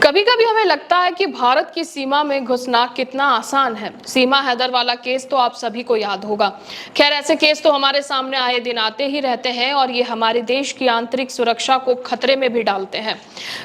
कभी कभी हमें लगता है कि भारत की सीमा में घुसना कितना आसान है। सीमा हैदर वाला केस तो आप सभी को याद होगा। खैर, ऐसे केस तो हमारे सामने आए दिन आते ही रहते हैं और ये हमारे देश की आंतरिक सुरक्षा को खतरे में भी डालते हैं।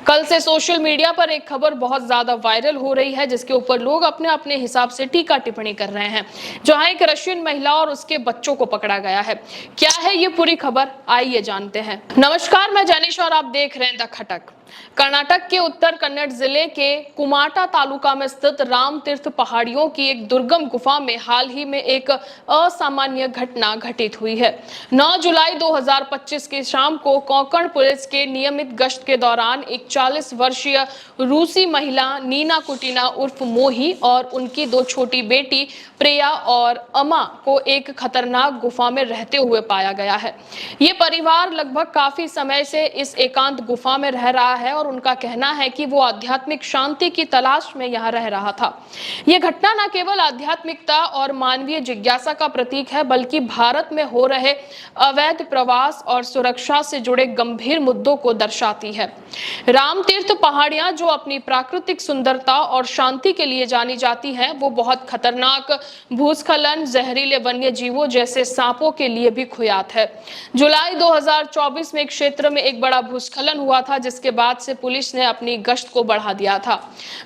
कल से सोशल मीडिया पर एक खबर बहुत ज्यादा वायरल हो रही है, जिसके ऊपर लोग अपने अपने हिसाब से टीका टिप्पणी कर रहे हैं, जहां एक रशियन महिला और उसके बच्चों को पकड़ा गया है। क्या है ये पूरी खबर, आइए जानते हैं। नमस्कार, मैं जैनिश और आप देख रहे हैं द खटक। कर्नाटक के उत्तर कन्नड़ जिले के कुमाटा तालुका में स्थित राम तीर्थ पहाड़ियों की एक दुर्गम गुफा में हाल ही में एक असामान्य घटना घटित हुई है। 9 जुलाई 2025 की शाम को कोंकण पुलिस के नियमित गश्त के दौरान एक 40 वर्षीय रूसी महिला नीना कुटीना उर्फ मोही और उनकी 2 छोटी बेटी प्रिया और अमा को एक खतरनाक गुफा में रहते हुए पाया गया है। ये परिवार लगभग काफी समय से इस एकांत गुफा में रह रहा है और उनका कहना है कि वो आध्यात्मिक शांति की तलाश में यहाँ रह रहा था। यह घटना न केवल आध्यात्मिकता और मानवीय जिज्ञासा का प्रतीक है, बल्कि भारत में हो रहे अवैध प्रवास और सुरक्षा से जुड़े गंभीर मुद्दों को दर्शाती है। राम तीर्थ पहाड़ियां, जो अपनी प्राकृतिक सुंदरता और शांति के लिए जानी जाती हैं, वो बहुत खतरनाक भूस्खलन, जहरीले वन्य जीवों जैसे सांपों के लिए भी खुयात है। जुलाई 2024 में एक क्षेत्र में एक बड़ा भूस्खलन हुआ था, जिसके बाद से पुलिस ने अपनी गश्त को बढ़ा दिया था।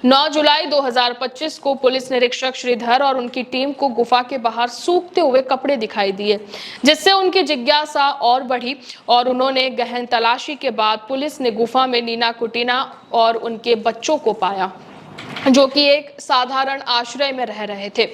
9 जुलाई 2025 को पुलिस निरीक्षक श्रीधर और उनकी टीम को गुफा के बाहर सूखते हुए कपड़े दिखाई दिए, जिससे उनकी जिज्ञासा और बढ़ी और उन्होंने गहन तलाशी के बाद पुलिस ने गुफा में नीना कुटीना और उनके बच्चों को पाया, जो कि एक साधारण आश्रय में रह रहे थे।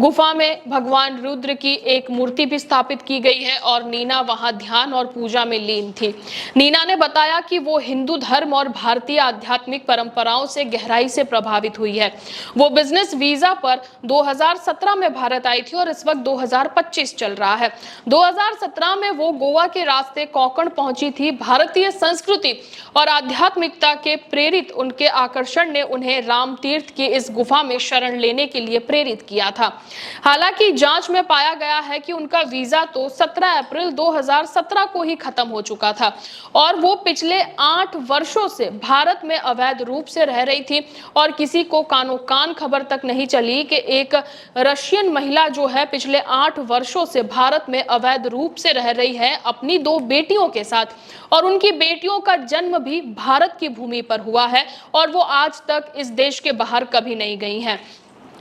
गुफा में भगवान रुद्र की एक मूर्ति भी स्थापित की गई है और नीना वहां ध्यान और पूजा में लीन थी। नीना ने बताया कि वो हिंदू धर्म और भारतीय आध्यात्मिक परंपराओं से गहराई से प्रभावित हुई है। वो बिजनेस वीजा पर 2017 में भारत आई थी और इस वक्त 2025 चल रहा है। 2017 में वो गोवा के रास्ते कोंकण पहुंची थी। भारतीय संस्कृति और आध्यात्मिकता के प्रेरित उनके आकर्षण ने उन्हें राम तीर्थ की इस गुफा में शरण लेने के लिए प्रेरित किया था। हालांकि जांच में पाया गया है कि उनका वीजा तो 17 अप्रैल 2017 को ही खत्म हो चुका था और वो पिछले 8 वर्षों से भारत में अवैध रूप से रह रही थी और किसी को कानो कान खबर तक नहीं चली कि एक रशियन महिला जो है पिछले 8 वर्षों से भारत में अवैध रूप से रह रही है अपनी 2 बेटियों के साथ, और उनकी बेटियों का जन्म भी भारत की भूमि पर हुआ है और वो आज तक इस देश के बाहर कभी नहीं गई हैं।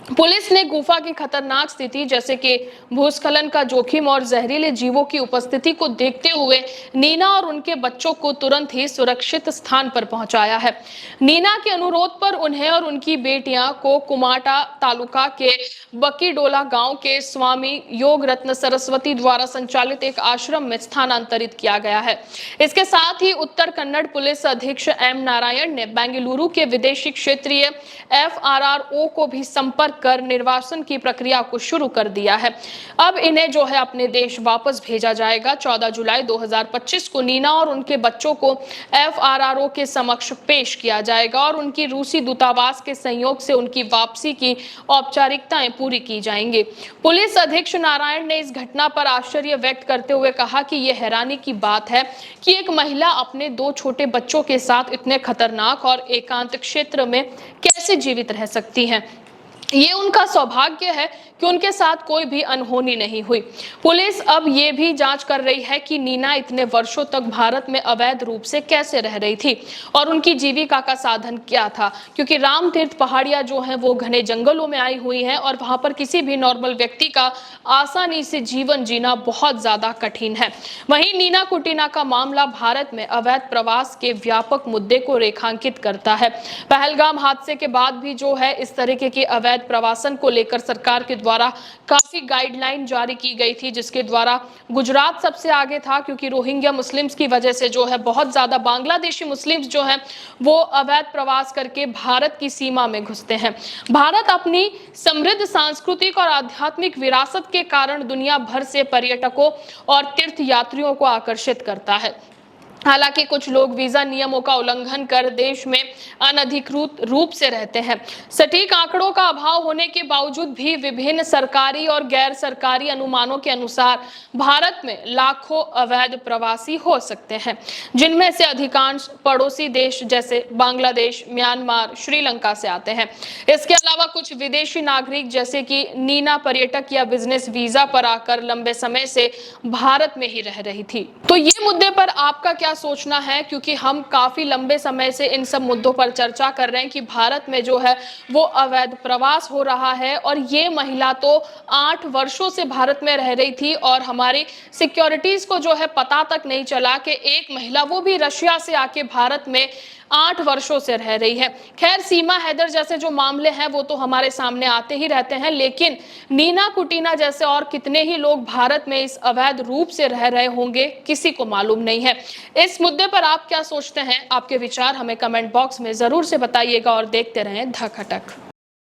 पुलिस ने गुफा की खतरनाक स्थिति जैसे कि भूस्खलन का जोखिम और जहरीले जीवों की उपस्थिति को देखते हुए नीना और उनके बच्चों को तुरंत ही सुरक्षित स्थान पर पहुंचाया है। नीना के अनुरोध पर उन्हें और उनकी बेटियां को कुमाटा तालुका के बकीडोला गांव के स्वामी योग रत्न सरस्वती द्वारा संचालित एक आश्रम में स्थानांतरित किया गया है। इसके साथ ही उत्तर कन्नड़ पुलिस अधीक्षक एम नारायण ने बेंगलुरु के विदेशी क्षेत्रीय FRRO को भी संपर्क कर निर्वासन की प्रक्रिया को शुरू कर दिया है। अब इन्हें जो है अपने देश वापस भेजा जाएगा। 14 जुलाई 2025 को नीना और उनके बच्चों को FRRO के समक्ष पेश किया जाएगा और उनकी रूसी दूतावास के सहयोग से उनकी वापसी की औपचारिकताएं पूरी की जाएंगी। पुलिस अधीक्षक नारायण ने इस घटना पर आश्चर्य व्यक्त करते हुए कहा कि यह हैरानी की बात है कि एक महिला अपने 2 छोटे बच्चों के साथ इतने खतरनाक और एकांत क्षेत्र में कैसे जीवित रह सकती हैं। ये उनका सौभाग्य है कि उनके साथ कोई भी अनहोनी नहीं हुई। पुलिस अब ये भी जांच कर रही है कि नीना इतने वर्षों तक भारत में अवैध रूप से कैसे रह रही थी और उनकी जीविका का साधन क्या था, क्योंकि राम तीर्थ पहाड़ियां जो हैं वो घने जंगलों में आई हुई हैं और वहां पर किसी भी नॉर्मल व्यक्ति का आसानी से जीवन जीना बहुत ज्यादा कठिन है। वहीं नीना कुटीना का मामला भारत में अवैध प्रवास के व्यापक मुद्दे को रेखांकित करता है। पहलगाम हादसे के बाद भी जो है इस तरीके की अवैध प्रवासन को लेकर सरकार के द्वारा काफी गाइडलाइन जारी की गई थी, जिसके द्वारा गुजरात सबसे आगे था, क्योंकि रोहिंग्या मुस्लिम्स की वजह से जो है बहुत ज्यादा बांग्लादेशी मुस्लिम्स जो है वो अवैध प्रवास करके भारत की सीमा में घुसते हैं। भारत अपनी समृद्ध सांस्कृतिक और आध्यात्मिक विरासत के कारण दुनिया भर से पर्यटकों और तीर्थ यात्रियों को आकर्षित करता है। हालांकि कुछ लोग वीजा नियमों का उल्लंघन कर देश में अनधिकृत रूप से रहते हैं। सटीक आंकड़ों का अभाव होने के बावजूद भी विभिन्न सरकारी और गैर सरकारी अनुमानों के अनुसार भारत में लाखों अवैध प्रवासी हो सकते हैं, जिनमें से अधिकांश पड़ोसी देश जैसे बांग्लादेश, म्यांमार, श्रीलंका से आते हैं। इसके अलावा कुछ विदेशी नागरिक जैसे कि नीना पर्यटक या बिजनेस वीजा पर आकर लंबे समय से भारत में ही रह रही थी। तो ये मुद्दे पर आपका क्या सोचना है, क्योंकि हम काफी लंबे समय से इन सब मुद्दों पर चर्चा कर रहे हैं कि भारत में जो है वो अवैध प्रवास हो रहा है, और ये महिला तो 8 वर्षों से भारत में रह रही थी और हमारी सिक्योरिटीज को जो है पता तक नहीं चला कि एक महिला, वो भी रशिया से आके भारत में 8 वर्षों से रह रही है। खैर, सीमा हैदर जैसे जो मामले हैं वो तो हमारे सामने आते ही रहते हैं, लेकिन नीना कुटीना जैसे और कितने ही लोग भारत में इस अवैध रूप से रह रहे होंगे, किसी को मालूम नहीं है। इस मुद्दे पर आप क्या सोचते हैं? आपके विचार हमें कमेंट बॉक्स में जरूर से बताइएगा और देखते रहें द खटक।